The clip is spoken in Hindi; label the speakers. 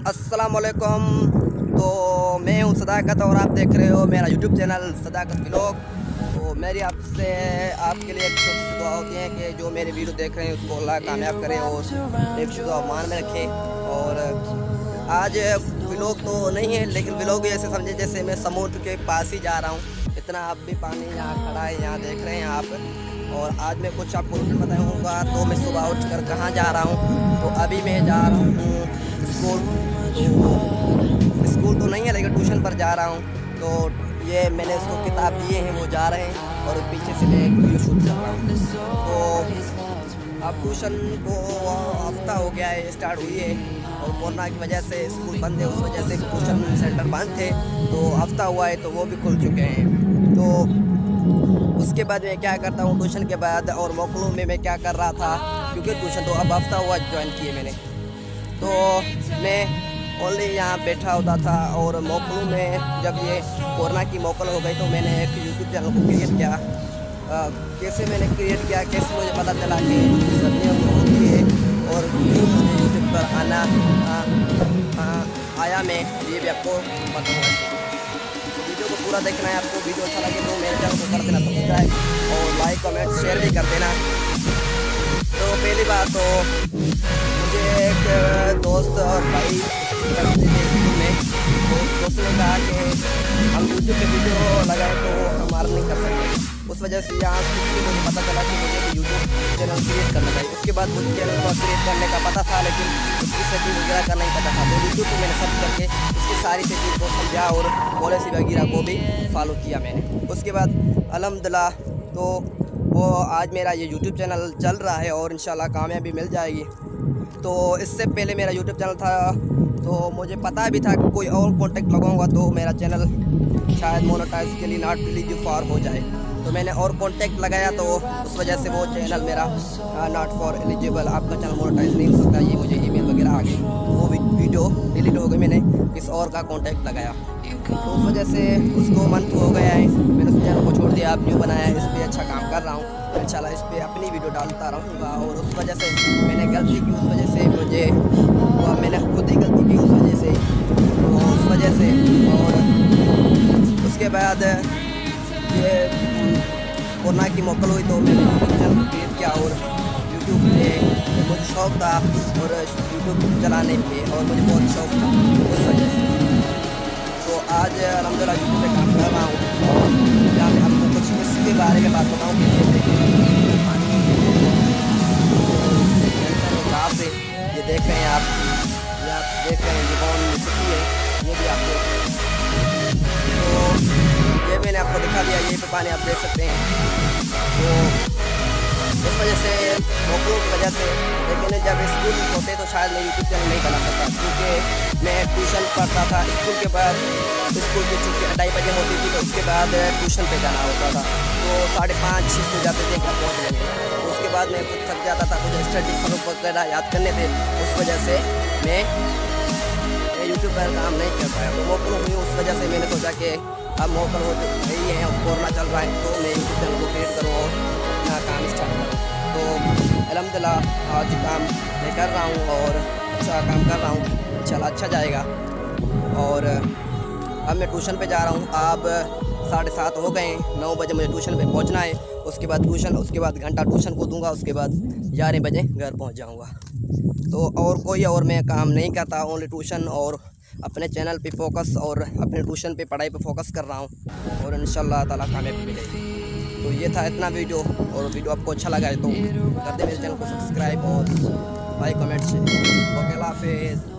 Speaker 1: अस्सलाम वालेकुम। तो मैं हूँ सदाकत और आप देख रहे हो मेरा यूट्यूब चैनल सदाकत व्लॉग। तो मेरी आपसे आपके लिए एक छोटी सी दुआ होती है कि जो मेरे वीडियो देख रहे हैं उसको अल्लाह कामयाब करे और एक दुआ मान में रखे। और आज व्लॉग तो नहीं है, लेकिन व्लॉग भी ऐसे समझे जैसे मैं समुद्र के पास ही जा रहा हूँ। इतना अब भी पानी यहाँ खड़ा है, यहाँ देख रहे हैं आप। और आज मैं कुछ आपको रूटीन बताऊँगा। तो मैं सुबह उठ कर कहाँ जा रहा हूँ, तो अभी मैं जा रहा हूँ स्कूल। तो स्कूल तो नहीं है, लेकिन ट्यूशन पर जा रहा हूँ। तो ये मैंने उसको किताब दिए हैं, वो जा रहे हैं और पीछे से मैं वीडियो शूट कर रहा हूँ। तो अब ट्यूशन को हफ्ता हो गया है, स्टार्ट हुई है और कोरोना की वजह से स्कूल बंद है, उस वजह से ट्यूशन सेंटर बंद थे। तो हफ्ता हुआ है तो वो भी खुल चुके हैं। तो उसके बाद मैं क्या करता हूँ ट्यूशन के बाद, और मोकलों में मैं क्या कर रहा था, क्योंकि ट्यूशन तो अब हफ्ता हुआ ज्वाइन किए मैंने। तो मैं ओनली यहाँ बैठा होता था। और मोकलों में जब ये कोरोना की मोकल हो गई तो मैंने एक यूट्यूब चैनल को क्रिएट किया। कैसे मैंने क्रिएट किया, कैसे मुझे पता चला कि सर्दियों होती है और मुझे यूट्यूब पर आना आया मैं, ये भी आपको बताऊँगा। वीडियो को पूरा देखना है आपको। वीडियो अच्छा लगे तो मेरे चैनल को कर देना सब्सक्राइब और लाइक कमेंट शेयर भी कर देना। तो पहली बात तो मुझे एक दोस्त और भाई में दोस्त ने कहा कि हम यूट्यूब पे वीडियो लगाए तो हम अर्निंग कर सकते। उस वजह से यहाँ से मुझे पता चला कि मुझे भी यूट्यूब चैनल क्रिएट करना चाहिए। उसके बाद मुझे चैनल को क्रिएट करने का पता था, लेकिन उसकी सेटिंग वगैरह का नहीं पता था। तो यूट्यूब पर मैंने सर्च करके इसकी सारी सेटिंग को समझा और पॉलिसी वगैरह को भी फॉलो किया मैंने। उसके बाद अल्हम्दुलिल्लाह तो वो आज मेरा ये यूट्यूब चैनल चल रहा है और इंशाल्लाह कामयाबी मिल जाएगी। तो इससे पहले मेरा यूट्यूब चैनल था तो मुझे पता भी था कि कोई और कॉन्टेक्ट लगाऊंगा तो मेरा चैनल शायद मोनेटाइज के लिए नॉट एलिजिबल फॉर हो जाए। तो मैंने और कॉन्टेक्ट लगाया तो उस वजह से वो चैनल मेरा नॉट फॉर एलिजिबल, आपका चैनल मोनेटाइज नहीं हो सकता, ये मुझे ईमेल वगैरह आ गई। वो वीडियो डिलीट हो गई, मैंने किसी और का कॉन्टेक्ट लगाया। तो उस वजह से उसको मंथ हो गया है, मैंने उस चैनल को छोड़ दिया। अब न्यू बनाया है, इस पर अच्छा काम कर रहा हूँ। इंशाल्लाह इस पर अपनी वीडियो डालता रहूँगा। और उस वजह से मैंने गलती की, उस वजह से मुझे मैंने खुद ही गलती की उस वजह से। तो उस वजह से और उसके बाद ये कोरोना की मोकल हुई तो मैंने चैनल क्रिएट किया। और यूट्यूब पे मुझे शौक़ था और यूट्यूब चलाने पे और मुझे बहुत शौक़ था उस वजह से। तो आज अल्हम्दुलिल्लाह यूट्यूब पे काम कर रहा हूँ। जहाँ मैं आपको कुछ इसके बारे में बात बताऊँ कि ये देख रहे हैं आप, ये आप देख रहे हैं जीवन सिटी है, ये भी आप देख रहे हैं। तो ये मैंने आपको दिखा दिया, ये पे पानी आप देख सकते हैं। तो इस वजह से मोकलों की वजह से, लेकिन जब स्कूल होते तो शायद मैं यूट्यूब चैनल नहीं बना सकता, क्योंकि मैं ट्यूशन पढ़ता था। स्कूल के बाद स्कूल की छुट्टी 2:30 बजे होती थी, तो उसके बाद ट्यूशन पे जाना होता था। तो 5:30 6 हो जाते थे, घर पहुँच जाएंगे। उसके बाद मैं कुछ थक जाता था, मुझे स्टडी स्वरूप वगैरह याद करने थे। उस वजह से मैं यूट्यूब पर काम नहीं कर पाया। तो मोकल हुई, उस वजह से मैंने सोचा कि अब मोकल हो गई है और कोरोना चल रहा है तो मैं यूट्यूब चैनल को क्रिएट करूँ और अपना काम स्टार्ट करूँ। तो अल्हम्दुलिल्लाह आज काम मैं कर रहा हूँ और अच्छा काम कर रहा हूँ, इंशाल्लाह अच्छा जाएगा। और अब मैं ट्यूशन पे जा रहा हूँ। अब 7:30 हो गए, 9 बजे मुझे ट्यूशन पे पहुँचना है। उसके बाद ट्यूशन, उसके बाद घंटा ट्यूशन को दूंगा, उसके बाद 11 बजे घर पहुँच जाऊँगा। तो और कोई और मैं काम नहीं करता, ओनली ट्यूशन और अपने चैनल पे फोकस और अपने ट्यूशन पे पढ़ाई पे फोकस कर रहा हूँ और इंशाल्लाह ताला कामयाबी मिलेगी। तो ये था इतना वीडियो। और वीडियो आपको अच्छा लगा है तो कर दे मेरे चैनल को सब्सक्राइब और लाइक कमेंट शेयर। ओके, अल्लाह हाफिज़।